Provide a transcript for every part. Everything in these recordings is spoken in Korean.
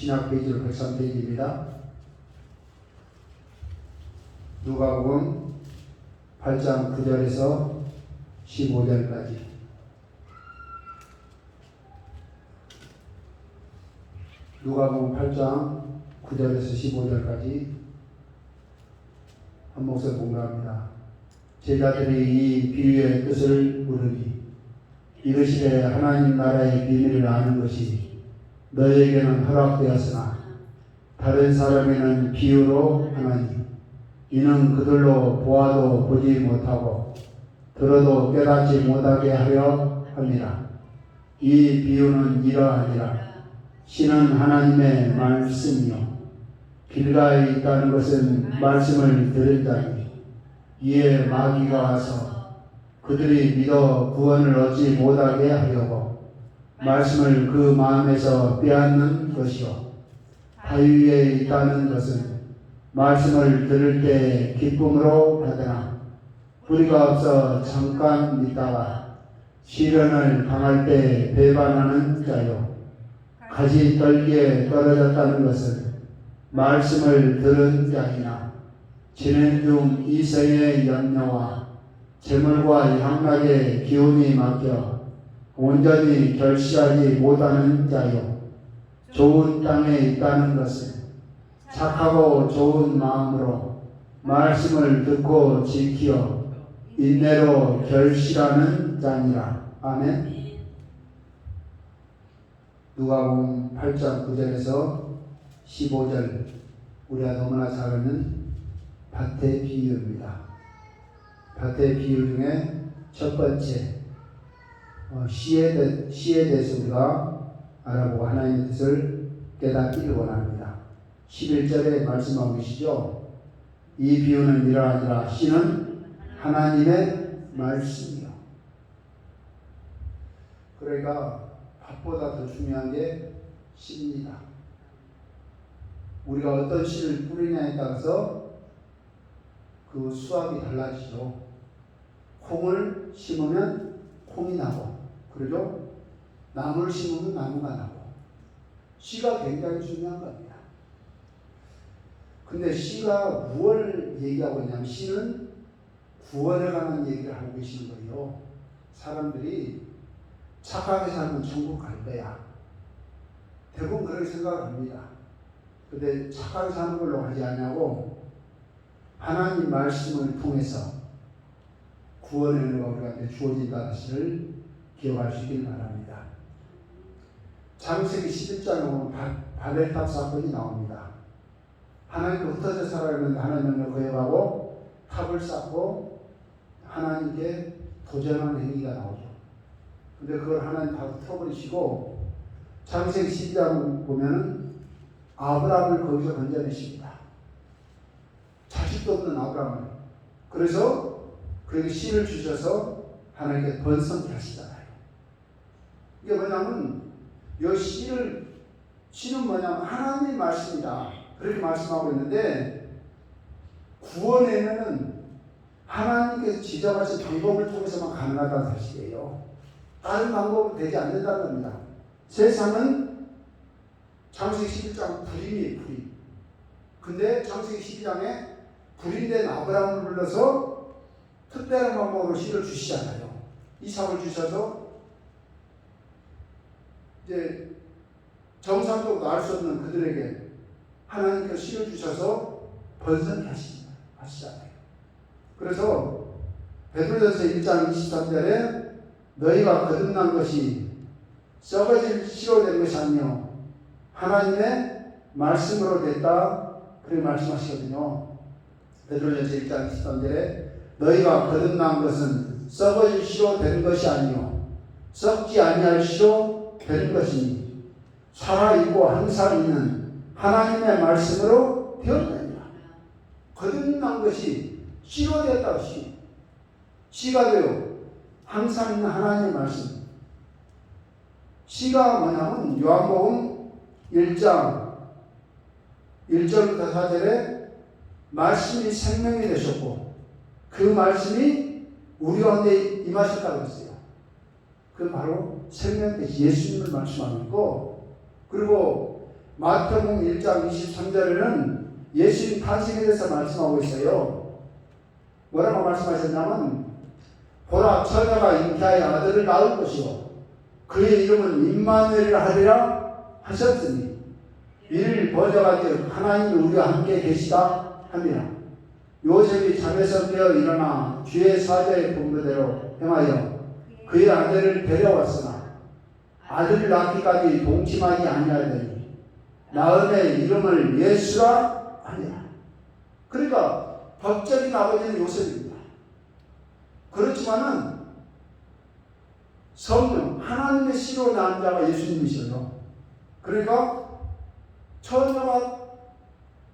신약 페이지로 103페이지입니다. 누가복음 8장 9절에서 15절까지. 누가복음 8장 9절에서 15절까지 한 목소리 공부합니다. 제자들이 이 비유의 뜻을 물으니 이르시되 하나님 나라의 비밀을 아는 것이 너에게는 허락되었으나 다른 사람에게는 비유로 하나니 이는 그들로 보아도 보지 못하고 들어도 깨닫지 못하게 하려 함이라. 이 비유는 이러하니라. 신은 하나님의 말씀이요 길가에 있다는 것은 말씀을 들은 자니 이에 마귀가 와서 그들이 믿어 구원을 얻지 못하게 하려고 말씀을 그 마음에서 빼앗는 것이요 바위 위에 있다는 것은 말씀을 들을 때 기쁨으로 받으나 뿌리가 없어 잠깐 믿다가 시련을 당할 때 배반하는 자요 가지 떨기에 떨어졌다는 것은 말씀을 들은 자이나 진행 중 이생의 염려와 재물과 향락의 기운이 막혀 온전히 결시하지 못하는 자요 좋은 땅에 있다는 것은 착하고 좋은 마음으로 말씀을 듣고 지키어 인내로 결실하는 자니라. 아멘. 누가복음 8장 9절에서 15절 우리가 너무나 잘 아는 밭의 비유입니다. 밭의 비유 중에 첫 번째 시에 대해서 우리가 알아보고 하나님의 뜻을 깨닫기를 원합니다. 11절에 말씀하고 계시죠. 이 비유는 이러하니라. 시는 하나님의 말씀이요. 그러니까 밭보다 더 중요한 게 씨입니다. 우리가 어떤 씨를 뿌리냐에 따라서 그 수확이 달라지죠. 콩을 심으면 콩이 나고, 그러죠? 나무를 심으면 나무가 나고, 씨가 굉장히 중요한 겁니다. 근데 씨가 무엇을 얘기하고 있냐면 씨는 구원에 관한 얘기를 하고 계시는 거예요. 사람들이 착하게 살면 천국 갈 거야. 대부분 그렇게 생각을 합니다. 근데 착하게 사는 걸로 하지 않냐고 하나님 말씀을 통해서 구원의 은혜가 우리한테 주어진다는 사실을 기억할 수 있길 바랍니다. 창세기 11장에 보면 바벨탑 사건이 나옵니다. 하나님과 흩어져 살아가는데 하나님을 거역하고 탑을 쌓고 하나님께 도전하는 행위가 나오죠. 근데 그걸 하나님 다 흩어버리시고 창세기 12장 보면은 아브라함을 거기서 건져내십니다. 자식도 없는 아브라함을. 그래서 그에게 씨를 주셔서 하나님께 번성케 하시잖아요. 이게 뭐냐면 이 씨는 뭐냐면 하나님의 말씀이다. 그렇게 말씀하고 있는데 구원에는 하나님께서 지정하신 방법을 통해서만 가능하다는 사실이에요. 다른 방법은 되지 않는다는 겁니다. 세상은 창세기 11장 불임이에요. 불임. 근데 창세기 12장에 불임된 아브라함을 불러서 특별한 방법으로 씨를 주시잖아요. 이삭을 주셔서 이제 정상적으로 알 수 없는 그들에게 하나님께서 씨를 주셔서 번성케 하시잖아요. 그래서 베드로전서 1장 23절에 너희가 거듭난 것이 썩어질 씨로 된 것이 아니요 하나님의 말씀으로 됐다. 그렇게 말씀하시거든요. 베드로전서 1장 23절에 너희가 거듭난 것은 썩어질 씨로 된 것이 아니요 썩지 아니할 씨로 된 것이니 살아있고 항상 있는 하나님의 말씀으로 되었느니라. 거듭난 것이 씨로 되었다. 씨가 돼요. 항상 있는 하나님의 말씀. 씨가 뭐냐면 요한복음 1장 1절부터 4절에 말씀이 생명이 되셨고 그 말씀이 우리 가운데 임하셨다고 했어요. 그 바로 생명의 예수님을 말씀하는 거. 그리고 마태복음 1장 23절에는 예수님 탄생에 대해서 말씀하고 있어요. 뭐라고 말씀하셨냐면 보라 처녀가 잉태하여 아들을 낳을 것이요 그의 이름은 임마누엘이라 하리라 하셨으니 이를 번역하기를 하나님이 우리와 함께 계시다 함이라. 요셉이 잠에서 깨어 일어나 주의 사자의 분부대로 행하여 그의 아들을 데려왔으나 아들을 낳기까지 동침하지 아니하더니 낳음의 이름을 예수라 하니라. 그러니까 법적인 아버지는 요셉입니다. 그렇지만은 성령 하나님의 씨로 낳은 자가 예수님이셔요. 그러니까 처녀가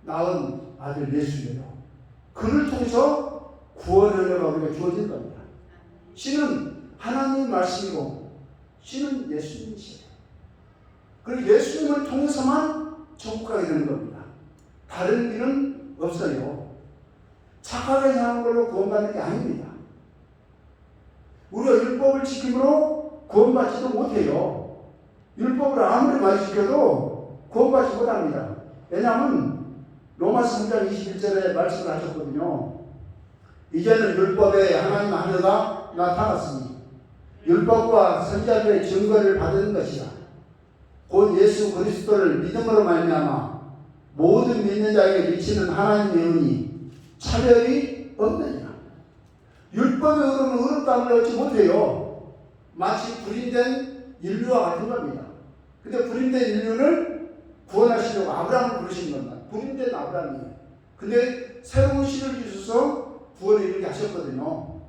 낳은 아들 예수예요. 그를 통해서 구원의 은혜가 우리가 주어진 겁니다. 씨는 하나님 말씀이고 씨는 예수님이시에요. 그리고 예수님을 통해서만 천국 가게 되는 겁니다. 다른 길은 없어요. 착하게 사는 걸로 구원받는 게 아닙니다. 우리가 율법을 지킴으로 구원받지도 못해요. 율법을 아무리 많이 지켜도 구원받지 못합니다. 왜냐하면 로마서 3장 21절에 말씀을 하셨거든요. 이제는 율법에 하나님 하나가 나타났으니 율법과 선지자들의 증거를 받은 것이라. 곧 예수 그리스도를 믿음으로 말미암아 모든 믿는 자에게 미치는 하나님의 은이 차별이 없느니라. 율법의 의로는 의롭다함을 얻지 못해요. 마치 불임된 인류와 같은 겁니다. 근데 불임된 인류를 구원하시려고 아브라함을 부르신 겁니다. 불임된 아브라함이에요. 근데 새로운 씨를 주셔서 구원에 이르게 하셨거든요.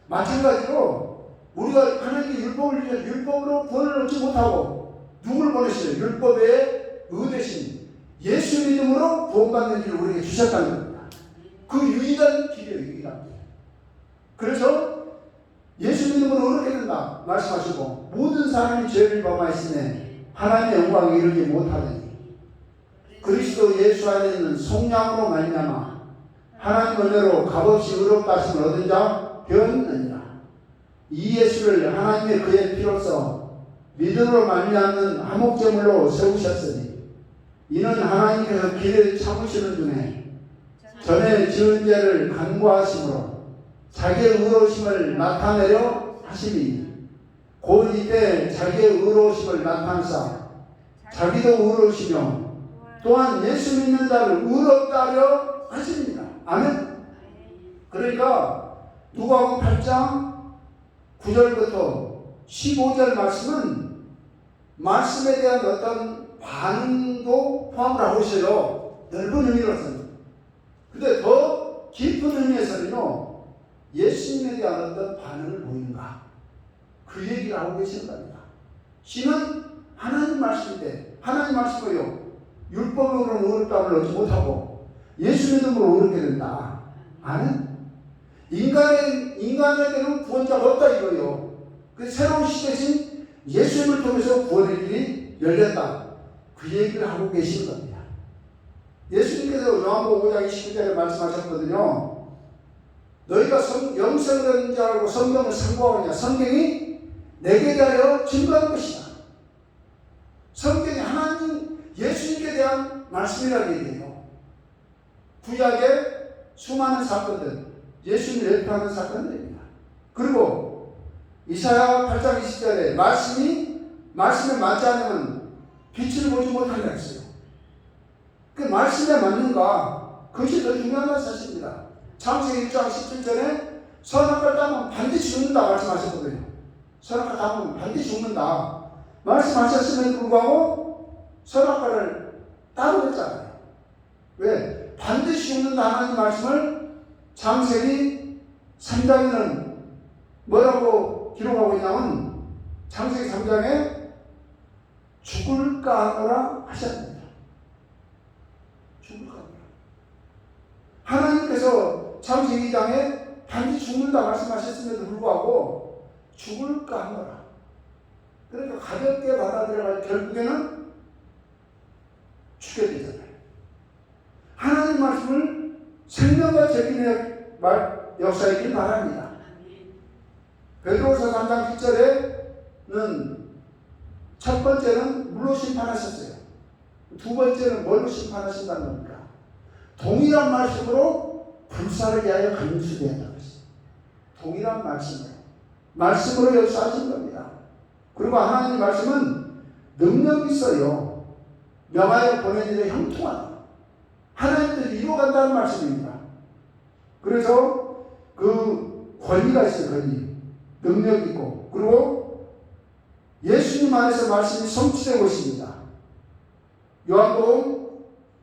마찬가지로 우리가 하나님께 율법을 위해 율법으로 구원을 얻지 못하고 누구를 보내시죠? 율법의 의 대신 예수 믿음으로 구원받는 길을 우리에게 주셨다는 겁니다. 그 유일한 길이에요. 유일한 길. 그래서 예수 믿음으로 의롭게 된다 말씀하시고 모든 사람이 죄를 범하였으니 하나님의 영광에 이르지 못하더니 그리스도 예수 안에 있는 속량으로 말미암아 하나님 은혜로 값없이 의롭다 하심을 얻은 자 되었느니라. 이 예수를 하나님의 그의 피로써 믿음으로 말미암는 화목제물로 세우셨으니 이는 하나님께서 길을 참으시는 중에 전에 지은 죄를 간구하심으로 자기의 의로우심을 나타내려 하심이니 곧 이때 자기의 의로우심을 나타내사 자기도 의로우시며 또한 예수 믿는 자를 의롭다 하려 하십니다. 아멘. 그러니까 누가복음 8장 9절부터 15절 말씀은 말씀에 대한 어떤 반응도 포함을 하고 있어요. 넓은 의미로서는. 근데 더 깊은 의미에서는요, 예수님에 대한 어떤 반응을 보이는가, 그 얘기를 하고 계시는 겁니다. 신은 하나님 말씀인데 하나님 말씀을요 율법으로는 의롭다함을 얻지 못하고 예수 믿음으로 의롭게 된다. 아는 인간에게는 구원자가 없다 이거예요. 그 새로운 시대신 예수님을 통해서 구원의 길이 열렸다. 그 얘기를 하고 계시는 겁니다. 예수님께서 요한복음 5장 29절에 말씀하셨거든요. 너희가 영생을 얻는 자라고 성경을 상고하느냐. 성경이 내게 대하여 증거한 것이다. 성경이 하나님 예수님께 대한 말씀이라는 얘기예요. 구약의 수많은 사건들, 예수님을 예표하는 사건들입니다. 그리고 이사야 8장 20절에 말씀에 맞지 않으면 빛을 보지 못한다 했어요. 그 말씀에 맞는가, 그것이 더 중요한 사실입니다. 창세기 1장 17절에 선악과를 따면 반드시 죽는다 말씀하셨거든요. 선악과 따면 반드시 죽는다 말씀하셨음에도 불구하고 선악과를 따로 했잖아요. 왜? 반드시 죽는다 하나님 말씀을 창세기 3장에는 뭐라고 기록하고 있냐면 창세기 3장에 죽을까 하노라 하셨습니다. 죽을까 하노라. 하나님께서 창세기 2장에 반드시 죽는다 말씀하셨음에도 불구하고 죽을까 하노라. 그러니까 가볍게 받아들여야 결국에는 죽게 되잖아요. 하나님 말씀을 생명과 책임의 역사이길 바랍니다. 베드로서 3장 10절에는 첫 번째는 물로 심판하셨어요. 두 번째는 뭘로 심판하신다는 겁니까? 동일한 말씀으로 불사를 위하여 간수되었다고 했어요. 동일한 말씀으로 역사하신 겁니다. 그리고 하나님의 말씀은 능력이 있어요. 명하여 보낸 일에 형통하다. 하나님 뜻을 이루어간다는 말씀입니다. 그래서 그 권위가 있어요. 권위. 능력이 있고, 그리고 예수님 안에서 말씀이 성취되고 있습니다. 요한복음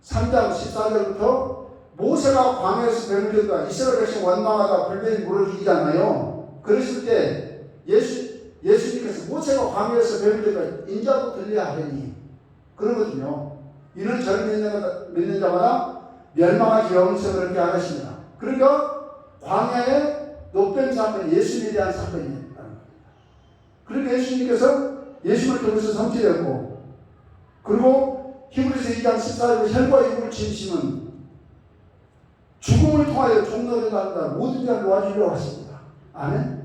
3장 14절부터 모세가 광야에서 뱀을 들다 이스라엘 백성 원망하다 불뱀이 물을 죽이잖아요. 그랬을 때 예수님께서 모세가 광야에서 뱀을 들다 인자도 들려야 하니 그러거든요. 이는 저를 믿는 자마다 멸망하지 영생을 얻게 하십니다. 그러니까 광야에 노뱀 사건이 예수님에 대한 사건이었다는 겁니다. 그러니까 예수님께서 예수님을 통해서 성취되었고, 그리고 히브리서 2장 14절에 혈과 육을 지으심은 죽음을 통하여 종노를 한다. 모든 자를 놓아주려고 하십니다. 아멘.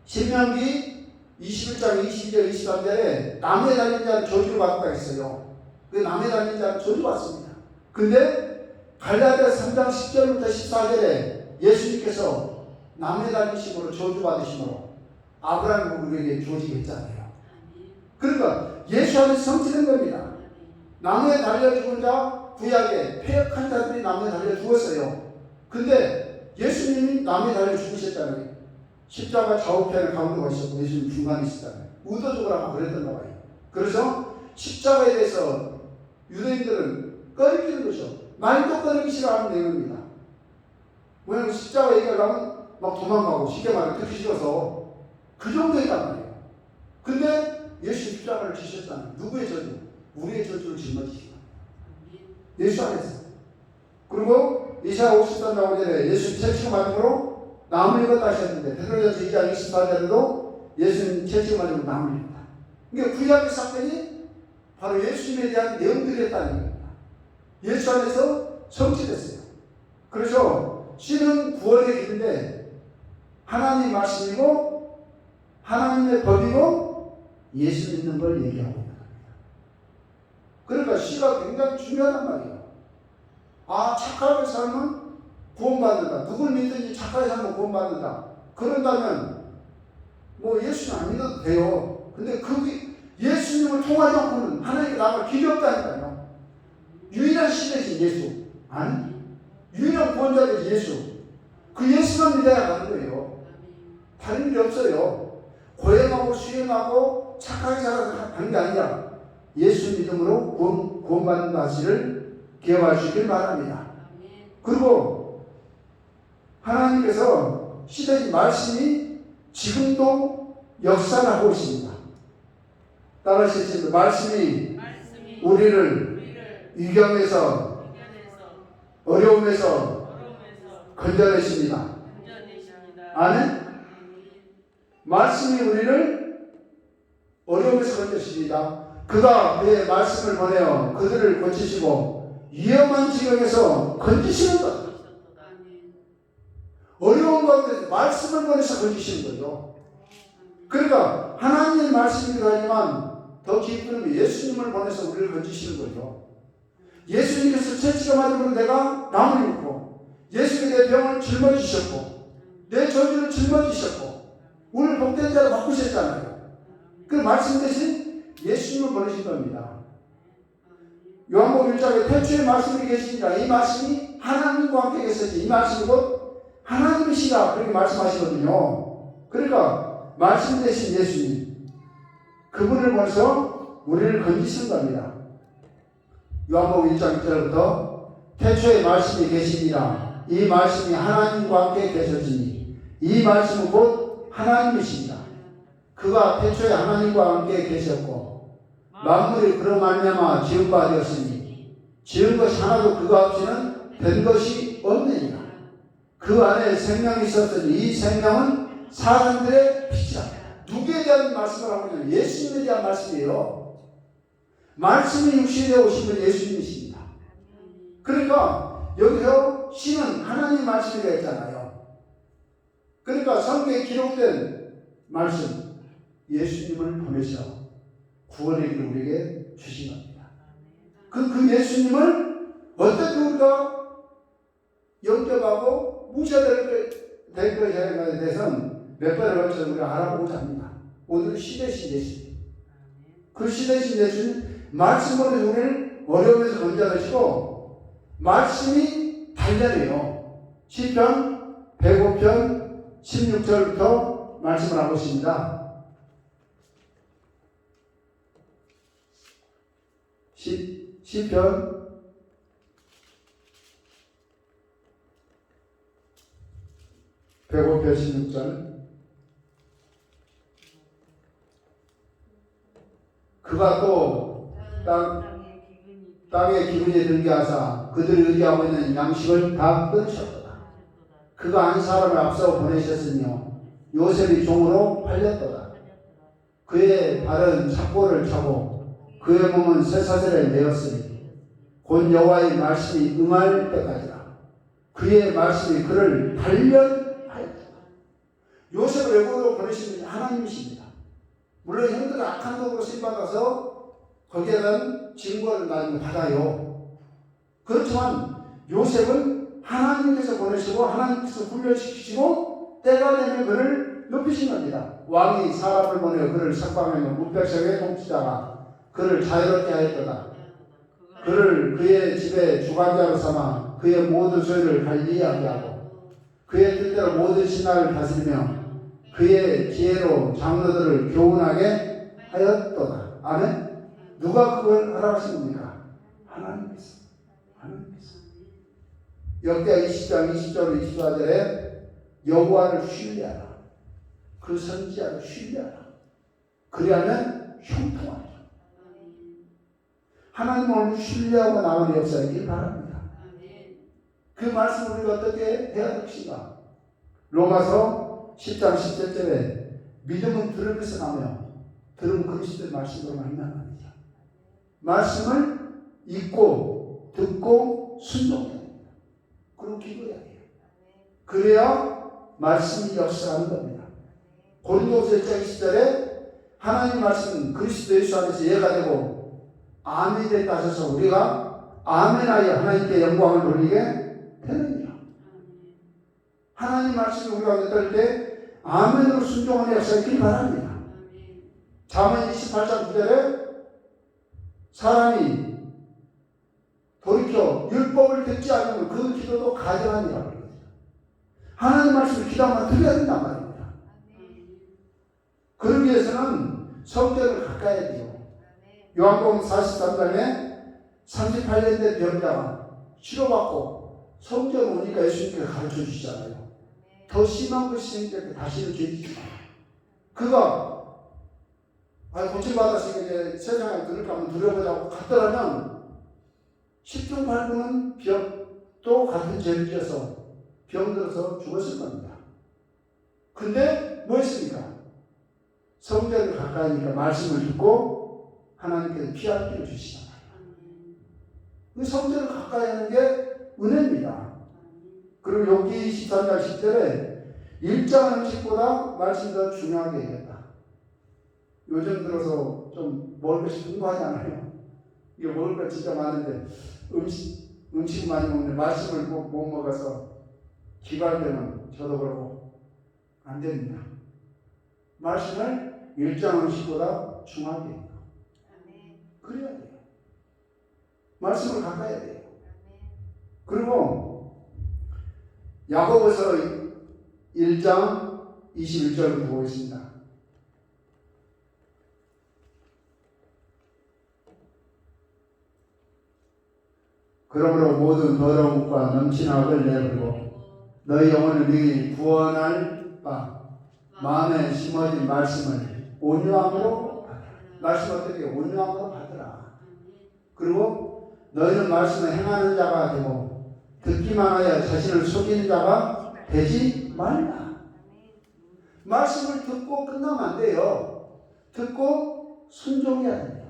신명기 21장 22절 23절에 남에 달린 자는 저주를 받다 했어요. 그 남에 달린 자는 저주받습니다. 근데 갈라디아서 3장 10절부터 14절에 예수님께서 남에 달리심으로 저주받으심으로 아브라함이 우리에게 조직했잖아요. 그러니까 예수 안에서 성취된 겁니다. 나무에 달려 죽은 자, 구약에 폐역한 자들이 나무에 달려 죽었어요. 근데 예수님이 나무에 달려 죽으셨잖아요. 십자가 좌우편에 가운데가 있었고 예수님 중간에 있었잖아요. 의도적으로 아마 그랬던가 봐요. 그래서 십자가에 대해서 유대인들은 꺼리끼는 거죠. 말도 꺼리기 싫어하는 내용입니다. 왜냐하면 십자가 얘기하려면 막 도망가고 쉽게 말해 듣기 싫어서 그 정도였단 말이에요. 근데 예수 십자가를 지셨잖아요. 누구의 저주? 우리의 저주를 짊어지시고 예수 안에서. 그리고 이사야 53장 5절에 예수님 채찍을 맞음으로 나무를 입었다 하셨는데 베드로전서 2장 24절에도 예수님 채찍을 맞음으로 나무를 입었다. 그러니까 구약의 사건이 바로 예수님에 대한 내용들이었다는 겁니다. 예수 안에서 성취됐어요. 그래서 씨는 구원의 길인데 하나님의 말씀이고 하나님의 법이고 예수 믿는 걸 얘기하고 있는 겁니다. 그러니까 씨가 굉장히 중요하단 말이에요. 아, 착하게 살면 구원받는다. 누굴 믿든지 착하게 살면 구원받는다. 그런다면 뭐 예수는 안 믿어도 돼요. 근데 그 예수님을 통하지 않고는 하나님께 나갈 길이 없다니까요. 유일한 신이신 예수. 아니, 유일한 구원자는 예수. 그 예수만 믿어야 가는 거예요. 다른 일이 없어요. 고행하고 수행하고 착하게 살아서 가는 게 아니라 예수 믿음으로 구원받는 사실을 기억하시길 바랍니다. 그리고 하나님께서 시대의 말씀이 지금도 역사를 하고 있습니다. 따라하시겠습니다. 말씀이 우리를 위경에서 어려움에서 건져내십니다. 아멘? 말씀이 우리를 어려움에서 건져십니다. 그가 그의 말씀을 보내어 그들을 고치시고 위험한 지경에서 건지시는 것. 어려운 가운데 말씀을 보내서 건지시는 거죠. 그러니까 하나님의 말씀이기도 하지만 더 깊은 의미 예수님을 보내서 우리를 건지시는 거죠. 예수님께서 채찍을 맞으면 내가 나무를 입고 예수님이 내 병을 짊어지셨고 내 저주를 짊어지셨고 오늘 복된 자를 바꾸셨잖아요. 그 말씀 대신 예수님을 보내신 겁니다. 요한복음 1장에 태초에 말씀이 계시니라. 이 말씀이 하나님과 함께 계셨지. 이 말씀이 곧 하나님이시다. 그렇게 말씀하시거든요. 그러니까 말씀 대신 예수님, 그분을 보내서 우리를 건지신 겁니다. 요한복음 1장 1절부터 태초에 말씀이 계시니라. 이 말씀이 하나님과 함께 계셨으니 이 말씀은 곧 하나님이십니다. 그가 태초에 하나님과 함께 계셨고 만물이 그로 말미암아 지은 바 되었으니 지은 것이 하나도 그가 없이는 된 것이 없느니라. 그 안에 생명이 있었으니 이 생명은 사람들의 빛이라. 누구에 대한 말씀을 하고 있냐면 예수님에 대한 말씀이에요. 말씀이 육신에 오신 분 예수님이십니다. 그러니까 여기서 신은 하나님 말씀이라 했잖아요. 그러니까 성경에 기록된 말씀 예수님을 보내셔 구원의 길을 우리에게 주신 겁니다. 그 예수님을 어떻게 우리가 영접하고 무시해야 될 것에 대해서는 몇 번에 걸쳐서 우리가 알아보고자 합니다. 오늘 시대신 예수님. 그 시대신 예수님 말씀으로 우리를 어려움에서 건져내시고 말씀이 단련해요. 시편 105편 16절부터 말씀을 하고 있습니다. 시편 105편 16절. 그가 또 땅에 기근이 들게 하사 그들이 의지하고 있는 양식을 다 끊으셨도다. 그가 한 사람을 앞서 보내셨으며 요셉이 종으로 팔렸도다. 그의 발은 삭고를 차고 그의 몸은 쇠사슬에 매었으니 곧 여호와의 말씀이 응할 때까지라. 그의 말씀이 그를 단련하였다. 요셉을 애굽으로 보내신 분이 하나님이십니다. 물론 형들은 악한 놈으로 쓰임받아서 거기에 대한 증거를 나중에 받아요. 그렇지만 요셉은 하나님께서 보내시고 하나님께서 훈련시키시고 때가 되면 그를 높이신 겁니다. 왕이 사람을 보내어 그를 석방하며 무백성의 통치자가 그를 자유롭게 하였도다. 그를 그의 집에 주관자로 삼아 그의 모든 소유를 관리하게 하고 그의 뜻대로 모든 신하를 다스리며 그의 지혜로 장로들을 교훈하게 하였도다. 아멘. 누가 그걸 하라고 하십니까? 하나님께서. 하나님께서. 역대하 20장 20절 24절에 여호와를 신뢰하라. 그 선지자를 신뢰하라. 그리하면 형통하리라. 하나님 오늘 신뢰하고 나오는 역사이길 바랍니다. 그 말씀을 우리가 어떻게 해야 될 것인가? 로마서 10장 17절에 믿음은 들으면서 나며 들으면 그리스도의 말씀으로 말미암습니다. 말씀을 읽고 듣고 순종해야 됩니다. 그리고 기도해야 돼요. 그래야 말씀이 역사하는 겁니다. 고린도후서 1장 20절에 하나님 말씀은 그리스도 예수 안에서 예가 되고 아멘이 됐다 하셔서 우리가 아멘하여 하나님께 영광을 돌리게 되느니라. 하나님 말씀이 우리가 듣을 때 아멘으로 순종하는 역사이길 바랍니다. 잠언 28장 9절에 사람이 돌이켜 율법을 듣지 않으면 그 기도도 가증하니라. 하나님 말씀을 기도하면 들려야 된단 말입니다. 그러기 위해서는 성경을 가까이 해야 돼요. 요한복음 43장에 38년 된 병자가 치료받고 성경 오니까 예수님께서 가르쳐 주시잖아요. 더 심한 것이 생길 때 다시는 죄짓지 마. 그가 고침받았으니까 이제 세상에 들을까 하면 두려워하고 갔더라면 10중 8구는 또 같은 죄를 지어서 병들어서 죽었을 겁니다. 근데 뭐 했습니까? 성경을 가까이니까 말씀을 듣고 하나님께서 피할 길을 주시잖아요. 그 성경을 가까이 하는 게 은혜입니다. 그리고 욥기 23장 10절에 1장 음식보다 말씀이 더 중요하게 얘기했다. 요즘 들어서 좀 먹을 것이 궁금하잖아요. 이게 먹을 것 진짜 많은데 음식 많이 먹는데 말씀을 못 먹어서 기갈되면 저도 그러고 안 됩니다. 말씀을 1장 음식보다 중요하게 해요. 그래야 돼요. 말씀을 가까이 해야 돼요. 그리고 야고보서 1장 21절부터 보겠습니다. 그러므로 모든 더러운 것과 넘치는 악을 내버리고 너희 영혼을 능히 구원할 바 마음에 심어진 말씀을 온유함으로 받으라. 말씀 어떻게 온유함으로 받으라. 그리고 너희는 말씀을 행하는 자가 되고 듣기만 하여 자신을 속이는 자가 되지 말라. 말씀을 듣고 끝나면 안 돼요. 듣고 순종해야 됩니다.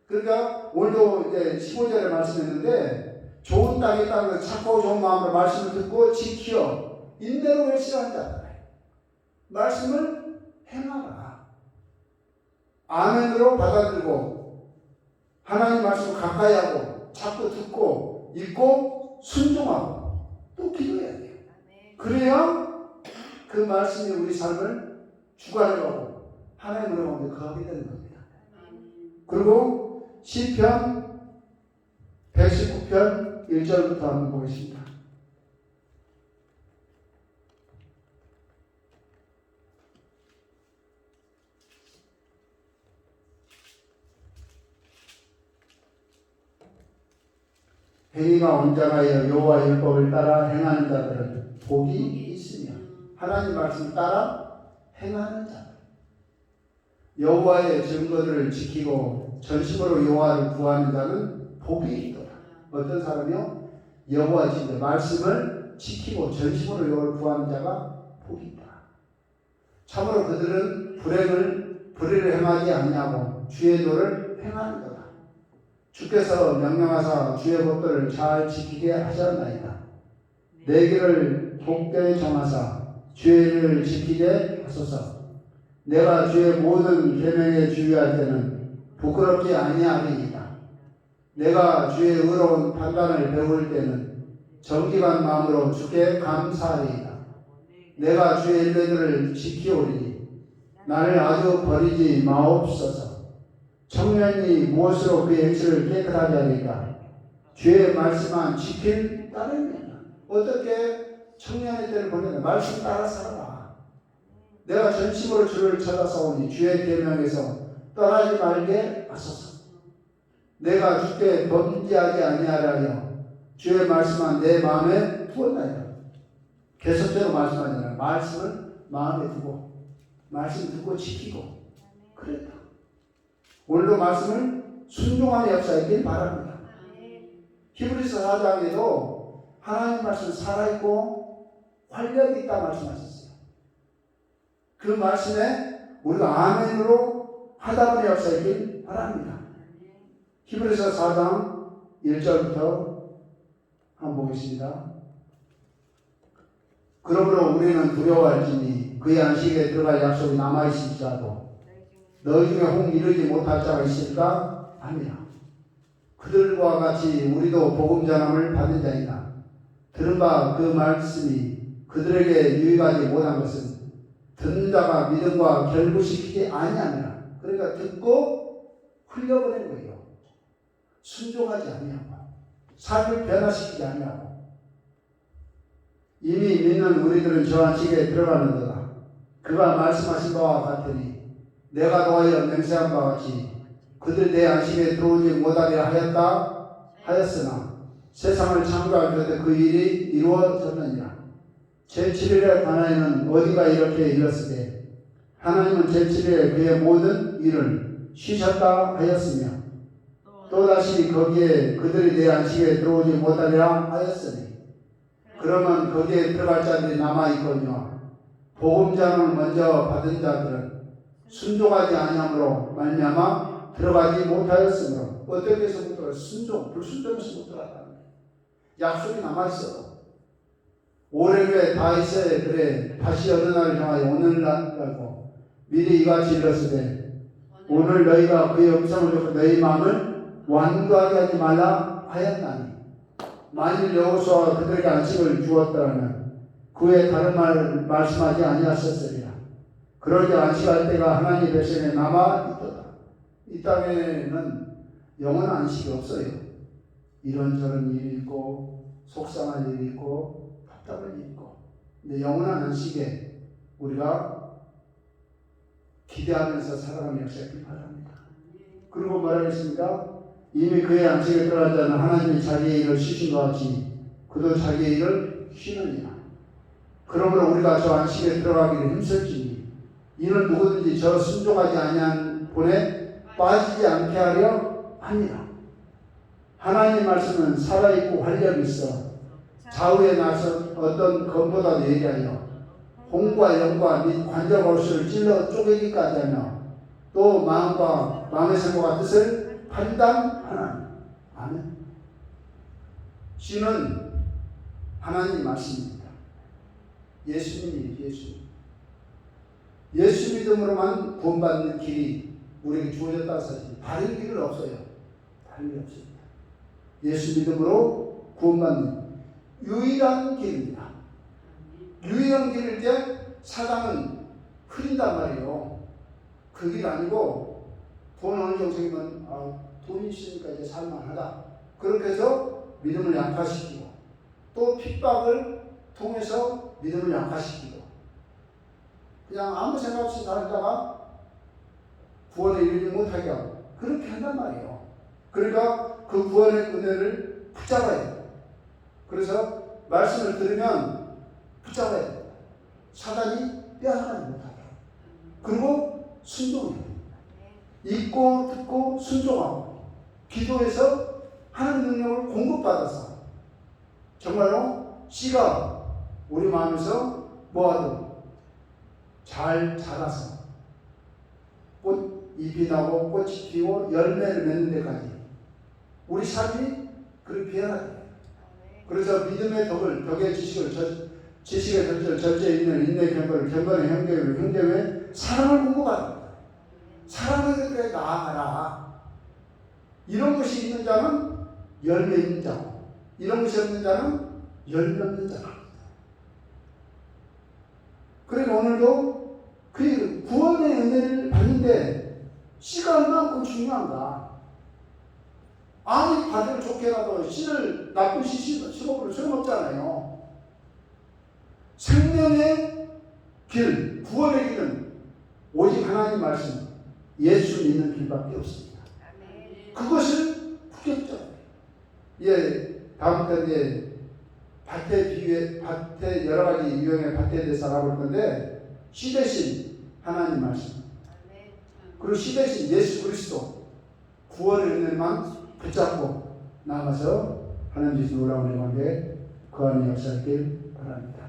그러니까 오늘도 이제 15절에 말씀했는데 좋은 땅에 땅에서 찾고 좋은 마음으로 말씀을 듣고 지키어 인내로 멸시하는 자다. 말씀을 행하라. 아멘으로 받아들이고 하나님 말씀 가까이 하고 자꾸 듣고 읽고 순종하고 또 기도해야 돼요. 그래야 그 말씀이 우리 삶을 주관해가고 하나님을 가운데 거하게 되는 겁니다. 그리고 시편 119편 1절부터 한번 보겠습니다. 행위가 온전하여 여호와 율법을 따라 행하는 자들은 복이 있으며 하나님 말씀 따라 행하는 자들 여호와의 증거들을 지키고 전심으로 여호와를 구하는 자는 복이 있도다. 어떤 사람이요? 여호와의 증거 말씀을 지키고 전심으로 여호와를 구하는 자가 복이 있다. 참으로 그들은 불의를 행하지 아니하고 주의 도를 행하는 거다. 주께서 명령하사 주의 법도를 잘 지키게 하셨나이다. 내 길을 돕게 정하사 주의 일을 지키게 하소서. 내가 주의 모든 계명에 주의할 때는 부끄럽지 아니하리이다. 내가 주의 의로운 판단을 배울 때는 정직한 마음으로 주께 감사하리이다. 내가 주의 일례들을 지키오리니 나를 아주 버리지 마옵소서. 청년이 무엇으로 그의 행실을 깨끗하게 하리까? 주의 말씀만 지킬 따름이다. 어떻게 청년의 때를 보내나? 말씀 따라 살아라. 내가 전심으로 주를 찾아서오니 주의 계명에서 떠나지 말게 하소서. 내가 주께 범죄하지 아니하려 주의 말씀만 내 마음에 두었나이다. 계속적으로 말씀하잖아요. 말씀을 마음에 두고 말씀 듣고 지키고 그랬다. 오늘도 말씀을 순종하는 역사 있길 바랍니다. 히브리서 4장에도 하나님 말씀 살아있고 활력이 있다 말씀하셨어요. 그 말씀에 우리가 아멘으로 하다보는 역사 있길 바랍니다. 히브리서 4장 1절부터 한번 보겠습니다. 그러므로 우리는 두려워할지니 그의 안식에 들어갈 약속이 남아있을지라도 너희 중에 혹 이르지 못할 자가 있을까? 아니라 그들과 같이 우리도 복음 전함을 받은 자이다. 들은 바 그 말씀이 그들에게 유익하지 못한 것은 듣는 자가 믿음과 결부시키지 아니하니라. 그러니까 듣고 흘려보낸 거예요. 순종하지 아니하고 삶을 변화시키지 아니하고 이미 믿는 우리들은 저 안식에 들어가는도다. 그가 말씀하신 바와 같으니 내가 노하여 맹세한 바와 같이 그들 내 안식에 들어오지 못하게 하였으나 세상을 창조할 때그 일이 이루어졌느니라. 제7일에 관하여는 어디가 이렇게 일렀으되 하나님은 제7일에 그의 모든 일을 쉬셨다 하였으며 또다시 거기에 그들이 내 안식에 들어오지 못하리라 하였으니 그러면 거기에 들어갈 자들이 남아있거니와 복음 전함을 먼저 받은 자들은 순종하지 아니함으로 말미암아 들어가지 못하였으므로 어떻게 해서 못 들어가? 불순종해서 못 들어갔다는 거예요. 약속이 남아있어. 오래후에 다윗의 그래 다시 어느 날을 정하여 오늘날이라고 미리 이같이 일렀으되 오늘 너희가 그의 음성을 듣고 너희 마음을 완고하게 하지 말라 하였나니 만일 여호수아가 그들에게 안식을 주었더라면 그의 다른 말을 말씀하지 아니하셨으리라. 그러지 안식할 때가 하나님의 백성에 남아있도다. 이 땅에는 영원한 안식이 없어요. 이런저런 일이 있고 속상한 일이 있고 답답한 일이 있고 근데 영원한 안식에 우리가 기대하면서 살아가는 역사가 바랍니다. 그리고 뭐라겠습니까? 이미 그의 안식에 들어간 자는 하나님이 자기의 일을 쉬신 것 같이 그도 자기의 일을 쉬느니라. 그러므로 우리가 저 안식에 들어가기를 힘쓸지니 이는 누구든지 저 순종하지 아니한 본에 빠지지 않게 하려 합니다. 하나님의 말씀은 살아있고 활력이 있어 좌우에 나서 어떤 검보다도 예리하여 홍과 영과 및 관절 골수를 찔러 쪼개기까지 하며 또 마음과 마음의 생각과 뜻을 판단하나니. 아멘. 씨는 하나님 말씀입니다. 예수님이 예수 믿음으로만 구원받는 길이 우리에게 주어졌다는 사실. 다른 길은 없어요. 다름이 없습니다. 예수 믿음으로 구원받는 유일한 길입니다. 유일한 길일 때 사단은 흐린단 말이에요. 그 길 아니고 돈 어느 정도 생기면 돈이 있으니까 이제 살만하다. 그렇게 해서 믿음을 약화시키고 또 핍박을 통해서 믿음을 약화시키고 그냥 아무 생각 없이 살다가 구원에 이르지 못하게 하고 그렇게 한단 말이에요. 그러니까 그 구원의 은혜를 붙잡아야 돼요. 그래서 말씀을 들으면 붙잡아야 돼요. 사단이 빼앗아가지 못하게. 그리고 순종해야 돼요. 읽고 듣고 순종하고 기도해서 하나님 능력을 공급받아서 정말로 씨가 우리 마음에서 뭐하든 잘 자라서 잎이 나고 꽃이 피고 열매를 맺는 데까지 우리 삶이 그렇게 변화돼야 돼요. 그래서 믿음의 덕의 지식의 절제에 있는 인내 경건을 경건의 형제의 사랑을 공급하는 거예요. 사랑을 그렇게 나아가라. 이런 것이 있는 자는 열매 있는 자고 이런 것이 없는 자는 열매 없는 자다. 그러니까 오늘도 그 구원의 은혜를 받는데 씨가 얼마큼 중요한가. 아무리 과정을 좋게 가도 씨를 나쁜 씨 심어버리면 소용없잖아요. 생명의 길, 구원의 길은 오직 하나님 말씀, 예수 믿는 길밖에 없습니다. 그것을 붙잡아야 돼요. 다음 편에 밭에 여러 가지 유형의 밭에 대해서 알아볼 건데 씨 대신 하나님 말씀, 그리고 씨 대신 예수 그리스도 구원의 은혜만 붙잡고 나가서 하나님 주신 놀라운 영광에 거하는 역사있길 바랍니다.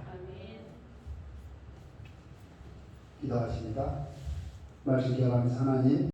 기도하십니다. 말씀 기억하면서 하나님